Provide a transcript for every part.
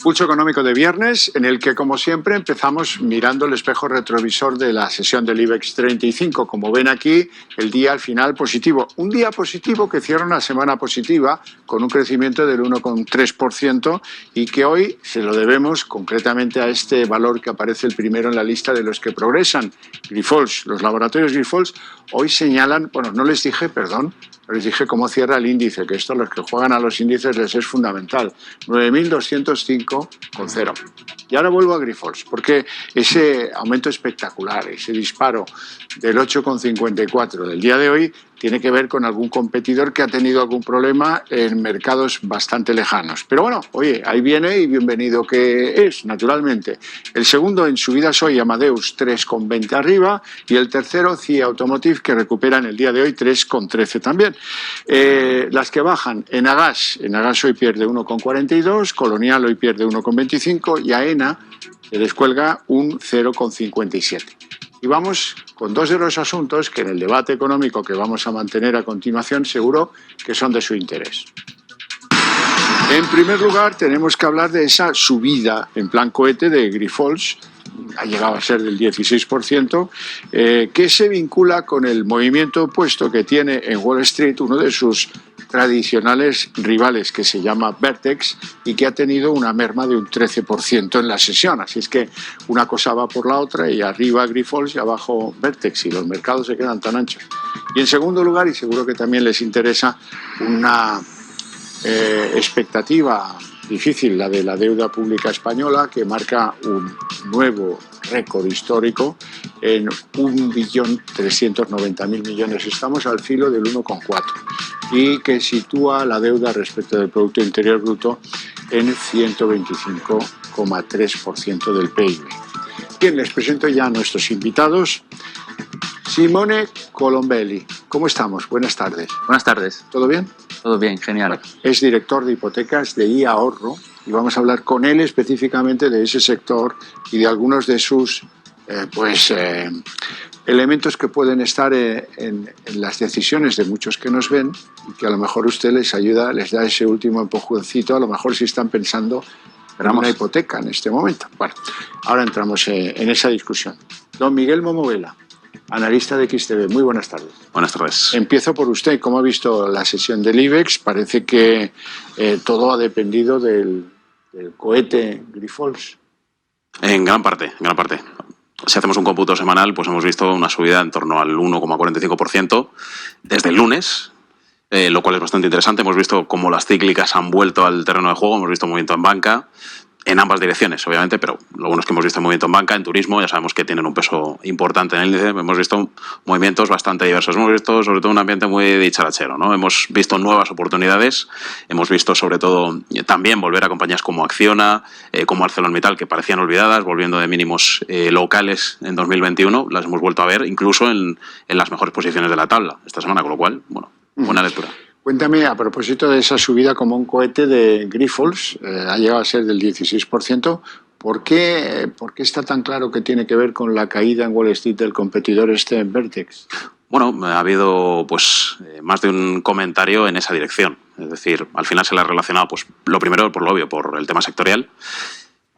Pulso económico de viernes, en el que, como siempre, empezamos mirando el espejo retrovisor de la sesión del IBEX 35. Como ven aquí, el día al final positivo. Un día positivo que cierra una semana positiva, con un crecimiento del 1,3%, y que hoy se lo debemos concretamente a este valor que aparece el primero en la lista de los que progresan. Grifols, los laboratorios Grifols, hoy señalan, bueno, no les dije, perdón, les dije cómo cierra el índice, que esto a los que juegan a los índices les es fundamental. 9.205,0. Y ahora vuelvo a Grifols, porque ese aumento espectacular, ese disparo del 8,54 del día de hoy, tiene que ver con algún competidor que ha tenido algún problema en mercados bastante lejanos. Pero bueno, oye, ahí viene y bienvenido que es, naturalmente. El segundo en subidas hoy, Amadeus, 3,20 arriba, y el tercero, CIA Automotive, que recupera en el día de hoy 3,13 también. Las que bajan, Enagas hoy pierde 1,42, Colonial hoy pierde 1,25 y AENA se descuelga un 0,57. Y vamos con dos de los asuntos que en el debate económico que vamos a mantener a continuación seguro que son de su interés. En primer lugar, tenemos que hablar de esa subida en plan cohete de Grifols, ha llegado a ser del 16%, que se vincula con el movimiento opuesto que tiene en Wall Street uno de sus tradicionales rivales, que se llama Vertex, y que ha tenido una merma de un 13% en la sesión. Así es que una cosa va por la otra, y arriba Grifols y abajo Vertex, y los mercados se quedan tan anchos. Y en segundo lugar, y seguro que también les interesa, una expectativa difícil, la de la deuda pública española, que marca un nuevo récord histórico en 1.390.000 millones. Estamos al filo del 1,4 y que sitúa la deuda respecto del Producto Interior Bruto en 125,3% del PIB. Bien, les presento ya a nuestros invitados. Simone Colombelli, ¿cómo estamos? Buenas tardes. Buenas tardes. ¿Todo bien? Todo bien, genial. Bueno, es director de hipotecas de iAhorro y vamos a hablar con él específicamente de ese sector y de algunos de sus elementos que pueden estar en las decisiones de muchos que nos ven, y que a lo mejor usted les ayuda, les da ese último empujoncito, a lo mejor si están pensando en una hipoteca en este momento. Bueno, ahora entramos en esa discusión. Don Miguel Momovela, analista de XTB, muy buenas tardes. Buenas tardes. Empiezo por usted. ¿Cómo ha visto la sesión del IBEX? Parece que todo ha dependido del cohete Grifols. En gran parte, en gran parte. Si hacemos un cómputo semanal, pues hemos visto una subida en torno al 1,45% desde el lunes, lo cual es bastante interesante. Hemos visto cómo las cíclicas han vuelto al terreno de juego, hemos visto movimiento en banca, en ambas direcciones, obviamente, pero lo bueno es que hemos visto movimiento en banca, en turismo, ya sabemos que tienen un peso importante en el índice. Hemos visto movimientos bastante diversos. Hemos visto sobre todo un ambiente muy dicharachero, ¿no? Hemos visto nuevas oportunidades, hemos visto sobre todo también volver a compañías como Acciona, como ArcelorMittal, que parecían olvidadas, volviendo de mínimos locales en 2021. Las hemos vuelto a ver incluso en las mejores posiciones de la tabla esta semana, con lo cual, bueno, buena lectura. Cuéntame, a propósito de esa subida como un cohete de Grifols, ha llegado a ser del 16%, ¿por qué está tan claro que tiene que ver con la caída en Wall Street del competidor en Vertex? Bueno, ha habido pues más de un comentario en esa dirección. Es decir, al final se le ha relacionado, pues lo primero, por lo obvio, por el tema sectorial.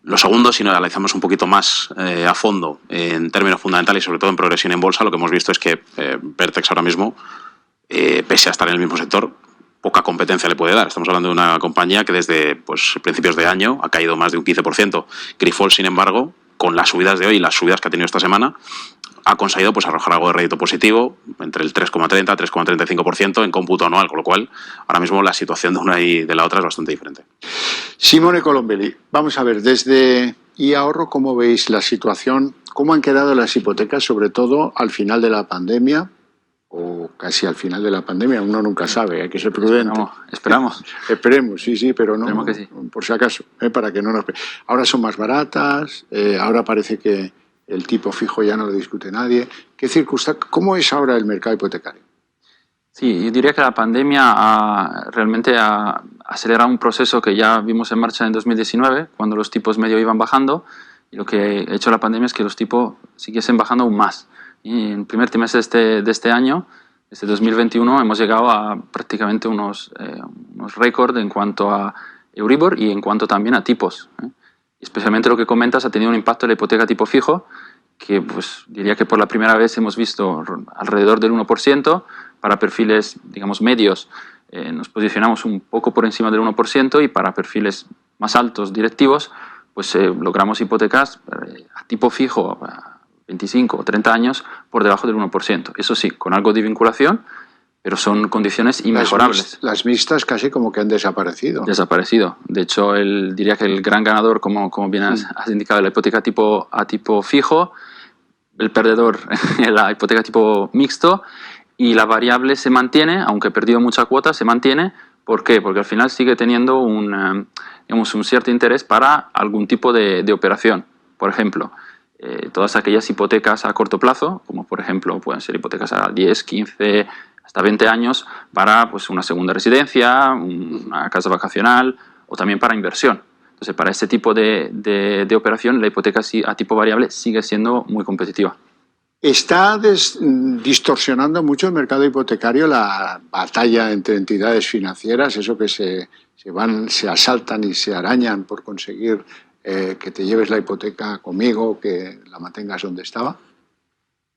Lo segundo, si nos analizamos un poquito más a fondo en términos fundamentales y sobre todo en progresión en bolsa, lo que hemos visto es que Vertex ahora mismo, pese a estar en el mismo sector, poca competencia le puede dar. Estamos hablando de una compañía que desde principios de año ha caído más de un 15%. Grifols, sin embargo, con las subidas de hoy y las subidas que ha tenido esta semana, ha conseguido arrojar algo de rédito positivo, entre el 3,30 y 3,35% en cómputo anual, con lo cual ahora mismo la situación de una y de la otra es bastante diferente. Simone Colombelli, vamos a ver, desde iAhorro, ¿cómo veis la situación? ¿Cómo han quedado las hipotecas, sobre todo al final de la pandemia? O casi al final de la pandemia, uno nunca sabe, hay que ser prudente. Esperamos. Esperemos, sí, pero no, que sí. Por si acaso, para que no nos... Ahora son más baratas, ahora parece que el tipo fijo ya no lo discute nadie. ¿Cómo es ahora el mercado hipotecario? Sí, yo diría que la pandemia realmente ha acelerado un proceso que ya vimos en marcha en 2019, cuando los tipos medio iban bajando, y lo que ha hecho la pandemia es que los tipos siguiesen bajando aún más. Y en el primer trimestre de este año, este 2021, hemos llegado a prácticamente unos récords en cuanto a Euribor y en cuanto también a tipos. Especialmente lo que comentas ha tenido un impacto en la hipoteca tipo fijo, que pues, diría que por la primera vez hemos visto alrededor del 1%, para perfiles, digamos, medios nos posicionamos un poco por encima del 1% y para perfiles más altos, directivos, pues logramos hipotecas a tipo fijo, a 25 o 30 años, por debajo del 1%. Eso sí, con algo de vinculación, pero son condiciones inmejorables. Las mixtas casi como que han desaparecido. Desaparecido. De hecho, diría que el gran ganador, como bien has indicado, la hipoteca a tipo fijo, el perdedor, la hipoteca tipo mixto, y la variable se mantiene, aunque ha perdido mucha cuota, se mantiene. ¿Por qué? Porque al final sigue teniendo un cierto interés para algún tipo de operación. Por ejemplo, todas aquellas hipotecas a corto plazo, como por ejemplo pueden ser hipotecas a 10, 15, hasta 20 años, para pues, una segunda residencia, una casa vacacional o también para inversión. Entonces, para este tipo de operación, la hipoteca a tipo variable sigue siendo muy competitiva. ¿Está distorsionando mucho el mercado hipotecario la batalla entre entidades financieras, eso que se asaltan y se arañan por conseguir que te lleves la hipoteca conmigo, que la mantengas donde estaba?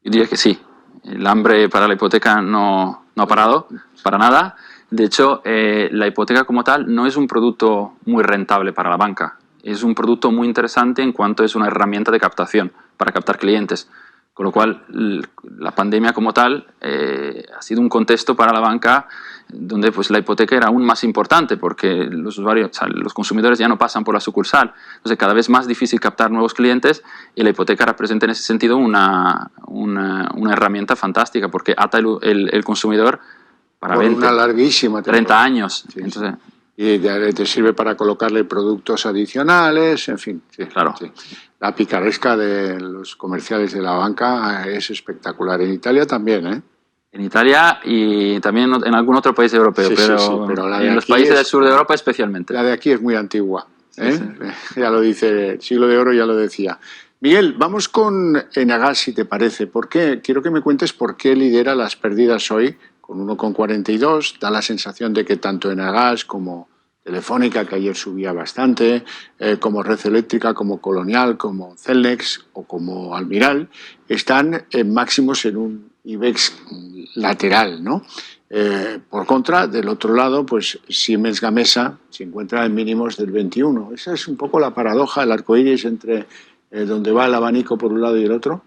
Yo diría que sí. El hambre para la hipoteca no ha parado, para nada. De hecho, la hipoteca como tal no es un producto muy rentable para la banca. Es un producto muy interesante en cuanto es una herramienta de captación para captar clientes. Con lo cual, la pandemia como tal ha sido un contexto para la banca donde pues, la hipoteca era aún más importante porque los usuarios, o sea, los consumidores ya no pasan por la sucursal. Entonces, cada vez más difícil captar nuevos clientes y la hipoteca representa en ese sentido una herramienta fantástica porque ata el consumidor para por 20, una larguísima 30 años. Sí, entonces, y te sirve para colocarle productos adicionales, en fin. Sí, claro. Sí. La picaresca de los comerciales de la banca es espectacular. En Italia también, ¿eh? En Italia y también en algún otro país europeo, pero la de en los aquí países del sur de Europa especialmente. La de aquí es muy antigua, ¿eh? Sí. Ya lo dice, siglo de oro ya lo decía. Miguel, vamos con Enagás, si te parece. Quiero que me cuentes por qué lidera las pérdidas hoy, con 1,42. Da la sensación de que tanto Enagás como Telefónica, que ayer subía bastante, como Red Eléctrica, como Colonial, como Celnex o como Almiral, están en máximos en un IBEX lateral, ¿no? Por contra, del otro lado, pues Siemens Gamesa se encuentra en mínimos del 21. Esa es un poco la paradoja, el arcoíris entre donde va el abanico por un lado y el otro.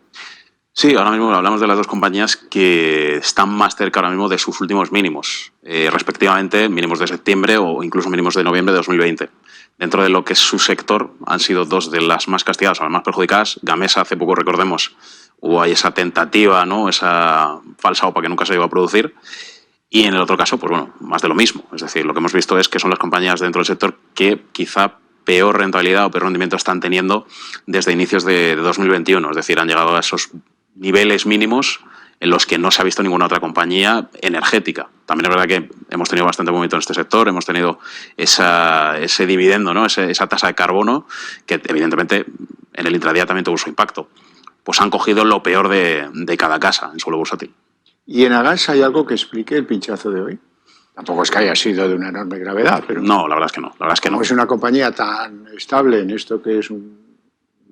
Sí, ahora mismo hablamos de las dos compañías que están más cerca ahora mismo de sus últimos mínimos, respectivamente mínimos de septiembre o incluso mínimos de noviembre de 2020. Dentro de lo que es su sector han sido dos de las más castigadas o las más perjudicadas. Gamesa, hace poco recordemos, hubo ahí esa tentativa, ¿no? Esa falsa OPA que nunca se llegó a producir. Y en el otro caso, pues bueno, más de lo mismo. Es decir, lo que hemos visto es que son las compañías dentro del sector que quizá peor rentabilidad o peor rendimiento están teniendo desde inicios de 2021. Es decir, han llegado a esos niveles mínimos en los que no se ha visto ninguna otra compañía energética. También es verdad que hemos tenido bastante movimiento en este sector, hemos tenido ese dividendo, ¿no? esa tasa de carbono, que evidentemente en el intradía también tuvo su impacto. Pues han cogido lo peor de cada casa en suelo bursátil. ¿Y en Agas hay algo que explique el pinchazo de hoy? Tampoco es que haya sido de una enorme gravedad, pero... No, la verdad es que no. La verdad es que no. Es una compañía tan estable en esto que es un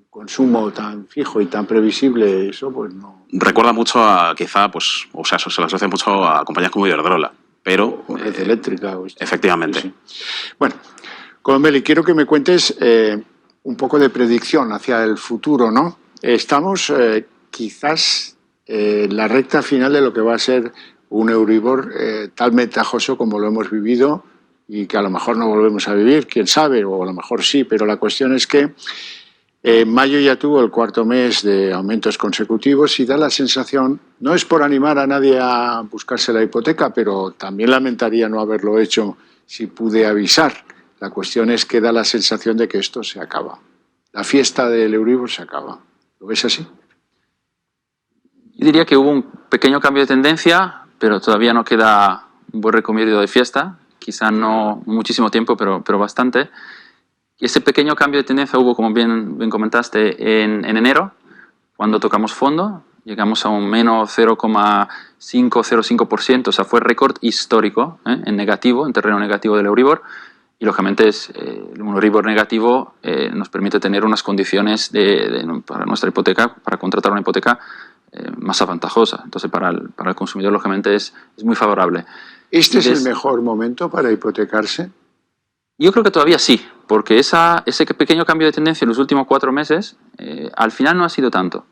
consumo tan fijo y tan previsible, eso pues no... Recuerda mucho a, quizá, pues, o sea, se le asocia mucho a compañías como Iberdrola, pero... O Red Eléctrica. O esto. Efectivamente. Sí. Bueno, Colombeli, quiero que me cuentes un poco de predicción hacia el futuro, ¿no? Estamos quizás en la recta final de lo que va a ser un Euribor tan ventajoso como lo hemos vivido y que a lo mejor no volvemos a vivir, quién sabe, o a lo mejor sí, pero la cuestión es que mayo ya tuvo el cuarto mes de aumentos consecutivos y da la sensación, no es por animar a nadie a buscarse la hipoteca, pero también lamentaría no haberlo hecho si pude avisar. La cuestión es que da la sensación de que esto se acaba. La fiesta del Euribor se acaba. ¿Lo ves así? Yo diría que hubo un pequeño cambio de tendencia, pero todavía no queda un buen recorrido de fiesta. Quizá no muchísimo tiempo, pero bastante. Y ese pequeño cambio de tendencia hubo, como bien comentaste, en enero, cuando tocamos fondo. llegamos a un menos 0,505%, o sea, fue récord histórico en negativo, en terreno negativo del Euribor, y lógicamente un Euribor negativo nos permite tener unas condiciones para nuestra hipoteca, para contratar una hipoteca más avantajosa. Entonces, para el consumidor, lógicamente, es muy favorable. ¿Este es el mejor momento para hipotecarse? Yo creo que todavía sí, porque ese pequeño cambio de tendencia en los últimos 4 meses, al final no ha sido tanto.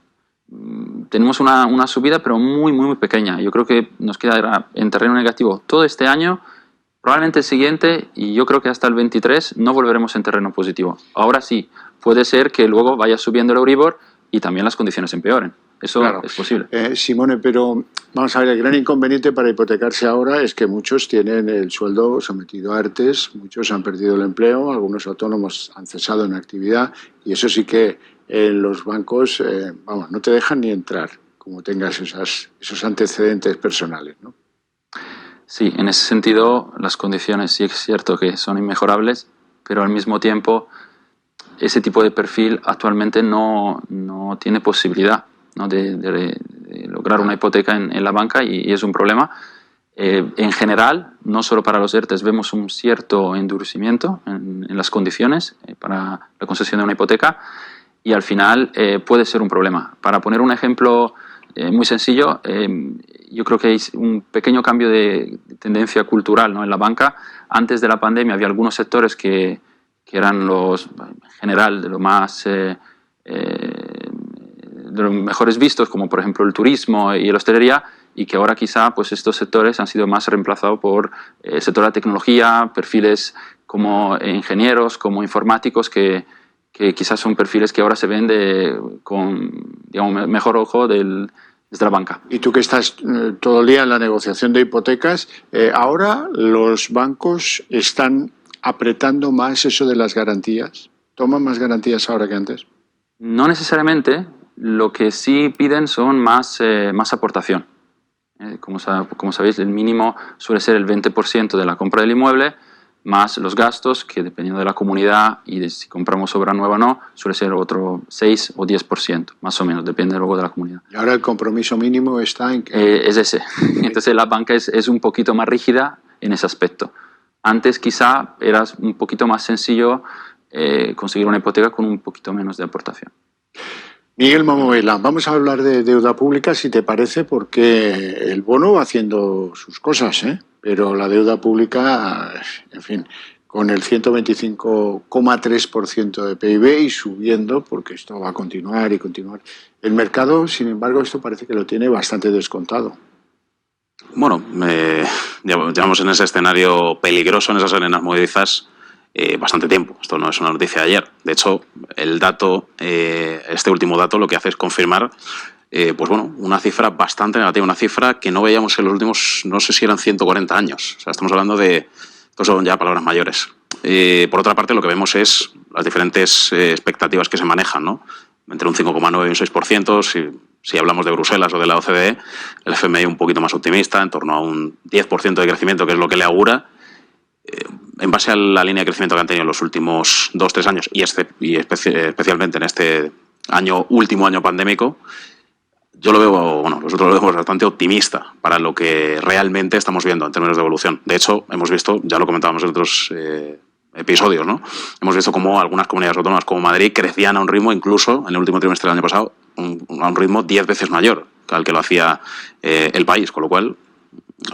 Tenemos una subida, pero muy, muy, muy pequeña. Yo creo que nos quedará en terreno negativo todo este año, probablemente el siguiente, y yo creo que hasta el 23 no volveremos en terreno positivo. Ahora sí, puede ser que luego vaya subiendo el Euribor y también las condiciones empeoren. Eso claro, es posible. Simone, pero vamos a ver, el gran inconveniente para hipotecarse ahora es que muchos tienen el sueldo sometido a ERTEs, muchos han perdido el empleo, algunos autónomos han cesado en actividad, y eso sí que los bancos no te dejan ni entrar como tengas esos antecedentes personales, ¿no? Sí, en ese sentido las condiciones sí es cierto que son inmejorables, pero al mismo tiempo ese tipo de perfil actualmente no tiene posibilidad, ¿no? de lograr una hipoteca en la banca y es un problema. En general, no solo para los ERTEs, vemos un cierto endurecimiento en las condiciones para la concesión de una hipoteca y al final puede ser un problema. Para poner un ejemplo muy sencillo, yo creo que hay un pequeño cambio de tendencia cultural, ¿no? En la banca. Antes de la pandemia había algunos sectores que eran en general de los mejores vistos, como por ejemplo el turismo y la hostelería, y que ahora quizá pues estos sectores han sido más reemplazados por el sector de la tecnología, perfiles como ingenieros, como informáticos, que quizás son perfiles que ahora se ven con digamos, mejor ojo desde la banca. Y tú que estás todo el día en la negociación de hipotecas, ahora los bancos están apretando más eso de las garantías. ¿Toman más garantías ahora que antes? No necesariamente. Lo que sí piden son más aportación. Como sabéis, el mínimo suele ser el 20% de la compra del inmueble, más los gastos, que dependiendo de la comunidad y de si compramos obra nueva o no, suele ser otro 6 o 10%, más o menos, depende luego de la comunidad. ¿Y ahora el compromiso mínimo está en qué? Es ese. Entonces la banca es un poquito más rígida en ese aspecto. Antes quizá era un poquito más sencillo conseguir una hipoteca con un poquito menos de aportación. Miguel Mamovela, vamos a hablar de deuda pública, si te parece, porque el bono va haciendo sus cosas, pero la deuda pública, en fin, con el 125,3% de PIB y subiendo, porque esto va a continuar y continuar. El mercado, sin embargo, esto parece que lo tiene bastante descontado. Bueno, llevamos en ese escenario peligroso, en esas arenas movedizas, bastante tiempo. Esto no es una noticia de ayer. De hecho, el dato, este último dato, lo que hace es confirmar una cifra bastante negativa, una cifra que no veíamos en los últimos, no sé si eran 140 años. O sea, estamos hablando de, estos son ya palabras mayores. Por otra parte, lo que vemos es las diferentes expectativas que se manejan, ¿no? Entre un 5,9 y un 6%, si hablamos de Bruselas o de la OCDE, el FMI un poquito más optimista, en torno a un 10% de crecimiento, que es lo que le augura. En base a la línea de crecimiento que han tenido en los últimos 2-3 años y especialmente en este último año pandémico, yo lo veo, nosotros lo vemos bastante optimista para lo que realmente estamos viendo en términos de evolución. De hecho, hemos visto, ya lo comentábamos en otros episodios, ¿no? Hemos visto cómo algunas comunidades autónomas como Madrid crecían a un ritmo, incluso en el último trimestre del año pasado, a un ritmo 10 veces mayor que al que lo hacía el país, con lo cual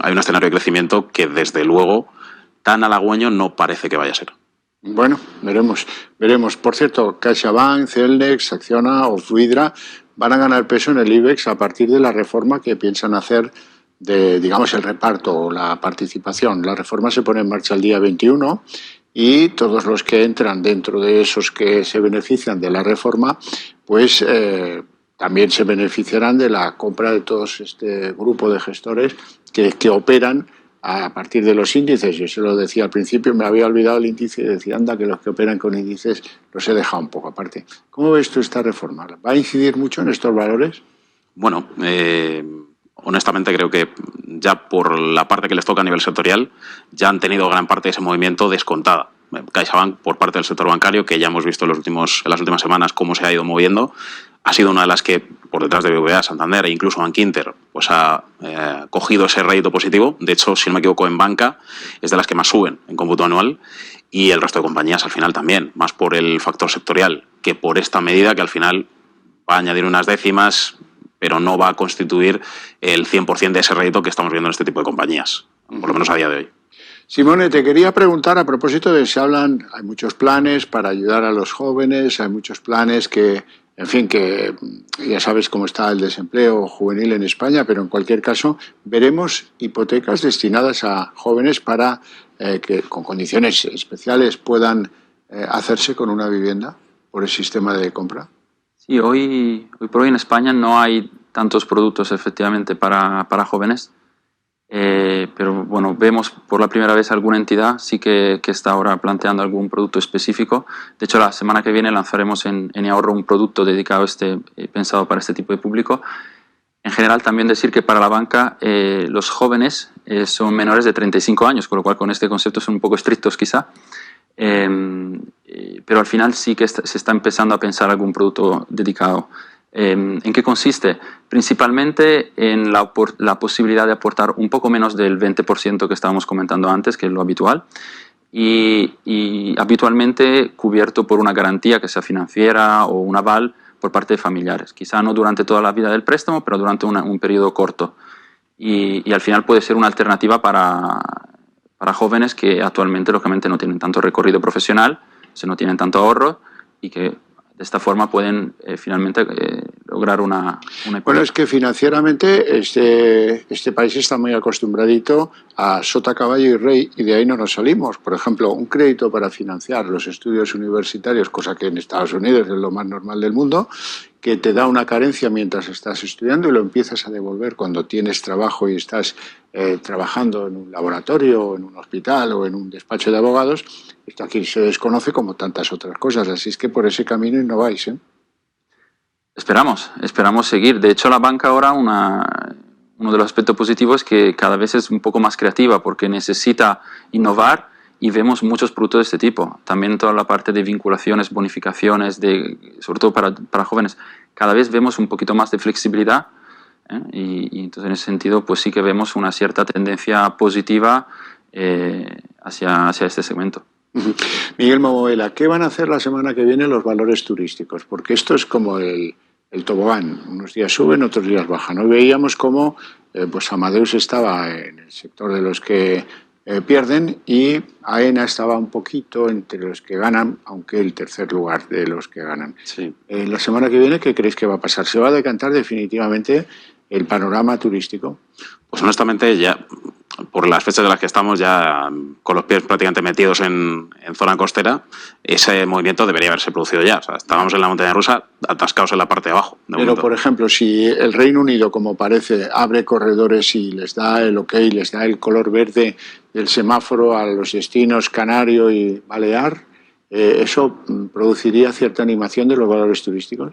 hay un escenario de crecimiento que desde luego tan halagüeño no parece que vaya a ser. Bueno, veremos. Por cierto, CaixaBank, Celnex, Acciona o Fluidra van a ganar peso en el IBEX a partir de la reforma que piensan hacer de, digamos, el reparto o la participación. La reforma se pone en marcha el día 21 y todos los que entran dentro de esos que se benefician de la reforma, pues también se beneficiarán de la compra de todos este grupo de gestores que operan a partir de los índices. Yo se lo decía al principio, me había olvidado el índice y decía, anda, que los que operan con índices los he dejado un poco aparte. ¿Cómo ves tú esta reforma? ¿Va a incidir mucho en estos valores? Bueno, honestamente creo que ya por la parte que les toca a nivel sectorial ya han tenido gran parte de ese movimiento descontada. CaixaBank por parte del sector bancario, que ya hemos visto en las últimas semanas cómo se ha ido moviendo. Ha sido una de las que, por detrás de BBVA, Santander e incluso Bankinter, pues ha cogido ese rédito positivo. De hecho, si no me equivoco, en banca es de las que más suben en cómputo anual, y el resto de compañías al final también, más por el factor sectorial que por esta medida, que al final va a añadir unas décimas, pero no va a constituir el 100% de ese rédito que estamos viendo en este tipo de compañías, por lo menos a día de hoy. Simone, te quería preguntar a propósito de hay muchos planes para ayudar a los jóvenes, hay muchos planes que, en fin, que ya sabes cómo está el desempleo juvenil en España, pero en cualquier caso veremos hipotecas destinadas a jóvenes para que con condiciones especiales puedan hacerse con una vivienda por el sistema de compra. Sí, hoy por hoy en España no hay tantos productos efectivamente para jóvenes. Pero bueno, vemos por la primera vez alguna entidad sí que está ahora planteando algún producto específico. De hecho, la semana que viene lanzaremos en eAhorro un producto dedicado pensado para este tipo de público. En general, también decir que para la banca los jóvenes son menores de 35 años, con lo cual con este concepto son un poco estrictos quizá. Pero al final sí que se está empezando a pensar algún producto dedicado. ¿En qué consiste? Principalmente en la posibilidad de aportar un poco menos del 20% que estábamos comentando antes, que es lo habitual, y habitualmente cubierto por una garantía que sea financiera o un aval por parte de familiares. Quizá no durante toda la vida del préstamo, pero durante un periodo corto. Y al final puede ser una alternativa para jóvenes que actualmente, lógicamente, no tienen tanto recorrido profesional, no tienen tanto ahorro y que de esta forma pueden finalmente lograr una hipoteca. Bueno, es que financieramente este país está muy acostumbradito a sota, caballo y rey, y de ahí no nos salimos. Por ejemplo, un crédito para financiar los estudios universitarios, cosa que en Estados Unidos es lo más normal del mundo, que te da una carencia mientras estás estudiando y lo empiezas a devolver cuando tienes trabajo y estás trabajando en un laboratorio, o en un hospital o en un despacho de abogados. Esto aquí se desconoce como tantas otras cosas, así es que por ese camino innováis, ¿eh? Esperamos seguir. De hecho, la banca ahora, uno de los aspectos positivos es que cada vez es un poco más creativa porque necesita innovar y vemos muchos productos de este tipo. También toda la parte de vinculaciones, bonificaciones, sobre todo para jóvenes, cada vez vemos un poquito más de flexibilidad, ¿eh? Y entonces en ese sentido pues sí que vemos una cierta tendencia positiva hacia este segmento. Miguel Momoela, ¿qué van a hacer la semana que viene los valores turísticos? Porque esto es como el tobogán, unos días suben, otros días bajan. Hoy veíamos cómo pues Amadeus estaba en el sector de los que pierden y AENA estaba un poquito entre los que ganan, aunque el tercer lugar de los que ganan. Sí. La semana que viene, ¿qué creéis que va a pasar? ¿Se va a decantar definitivamente el panorama turístico? Pues honestamente ya, por las fechas de las que estamos ya con los pies prácticamente metidos en zona costera, ese movimiento debería haberse producido ya. O sea, estábamos en la montaña rusa atascados en la parte de abajo. Pero, por ejemplo, si el Reino Unido, como parece, abre corredores y les da el ok, les da el color verde del semáforo a los destinos Canario y Balear, ¿eso produciría cierta animación de los valores turísticos?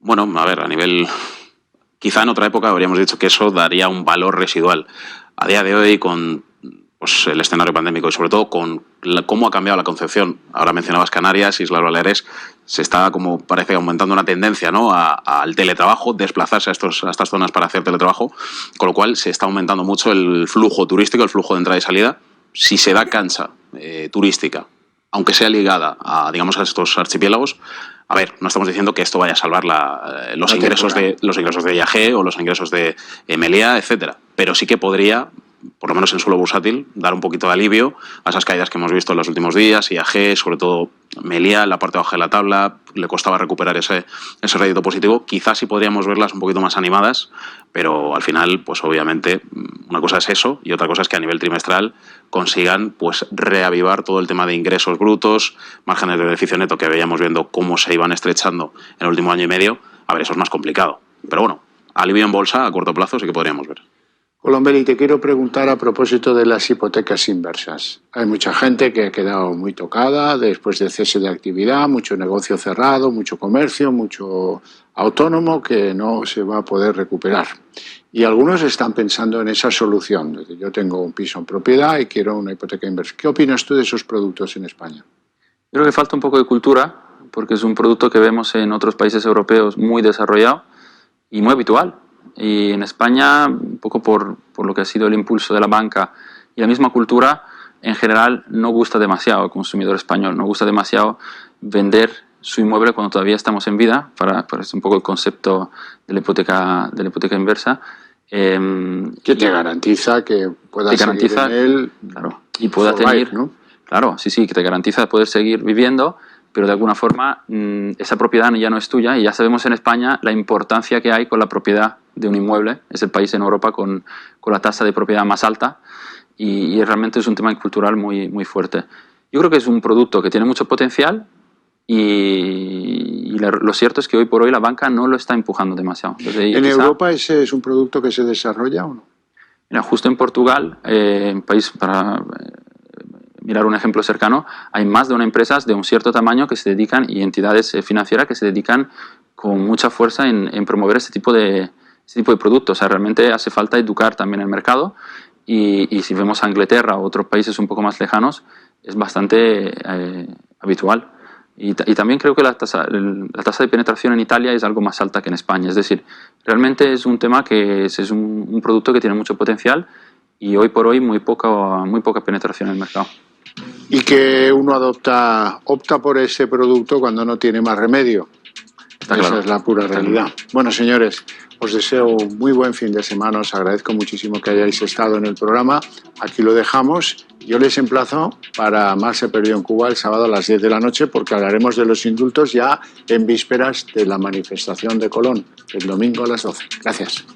Bueno, a ver, a nivel... Quizá en otra época habríamos dicho que eso daría un valor residual. A día de hoy, con pues, el escenario pandémico y sobre todo con cómo ha cambiado la concepción, ahora mencionabas Canarias, Islas Baleares, se está, como parece, aumentando una tendencia, ¿no?, al teletrabajo, desplazarse a estas zonas para hacer teletrabajo, con lo cual se está aumentando mucho el flujo turístico, el flujo de entrada y salida. Si se da cancha turística, aunque sea ligada a, digamos, a estos archipiélagos, a ver, no estamos diciendo que esto vaya a salvar los ingresos de IAG o los ingresos de Meliá, etcétera, pero sí que podría, por lo menos en suelo bursátil, dar un poquito de alivio a esas caídas que hemos visto en los últimos días. IAG, sobre todo Meliá, en la parte baja de la tabla, le costaba recuperar ese rédito positivo. Quizás sí podríamos verlas un poquito más animadas, pero al final, pues obviamente, una cosa es eso y otra cosa es que a nivel trimestral consigan pues reavivar todo el tema de ingresos brutos, márgenes de beneficio neto que veíamos viendo cómo se iban estrechando en el último año y medio. A ver, eso es más complicado. Pero bueno, alivio en bolsa a corto plazo sí que podríamos ver. Colombeli, te quiero preguntar a propósito de las hipotecas inversas. Hay mucha gente que ha quedado muy tocada después del cese de actividad, mucho negocio cerrado, mucho comercio, mucho autónomo que no se va a poder recuperar. Y algunos están pensando en esa solución. Es decir, yo tengo un piso en propiedad y quiero una hipoteca inversa. ¿Qué opinas tú de esos productos en España? Yo creo que falta un poco de cultura, porque es un producto que vemos en otros países europeos muy desarrollado y muy habitual. Y en España, un poco por lo que ha sido el impulso de la banca y la misma cultura, en general no gusta demasiado al consumidor español, no gusta demasiado vender su inmueble cuando todavía estamos en vida, para es un poco el concepto de la hipoteca inversa. Que te garantiza que puedas seguir en él, claro, y pueda tener, ¿no? Claro, sí, que te garantiza poder seguir viviendo, pero de alguna forma esa propiedad ya no es tuya, y ya sabemos en España la importancia que hay con la propiedad de un inmueble. Es el país en Europa con la tasa de propiedad más alta, y realmente es un tema cultural muy, muy fuerte. Yo creo que es un producto que tiene mucho potencial, y lo cierto es que hoy por hoy la banca no lo está empujando demasiado. Entonces, ¿En Europa ese es un producto que se desarrolla o no? Mira, justo en Portugal, un país para mirar un ejemplo cercano, hay más de una empresa de un cierto tamaño que se dedican, y entidades financieras que se dedican con mucha fuerza en promover este tipo de productos. O sea, realmente hace falta educar también el mercado, y si vemos a Inglaterra o otros países un poco más lejanos, es bastante habitual. Y también creo que la tasa de penetración en Italia es algo más alta que en España. Es decir, realmente es un tema que es un producto que tiene mucho potencial, y hoy por hoy muy poca penetración en el mercado. Y que uno opta por ese producto cuando no tiene más remedio. Está Esa claro. es la pura realidad. Bueno, señores, os deseo un muy buen fin de semana. Os agradezco muchísimo que hayáis estado en el programa. Aquí lo dejamos. Yo les emplazo para Más se perdió en Cuba el sábado a las 10 de la noche, porque hablaremos de los indultos ya en vísperas de la manifestación de Colón, el domingo a las 12. Gracias.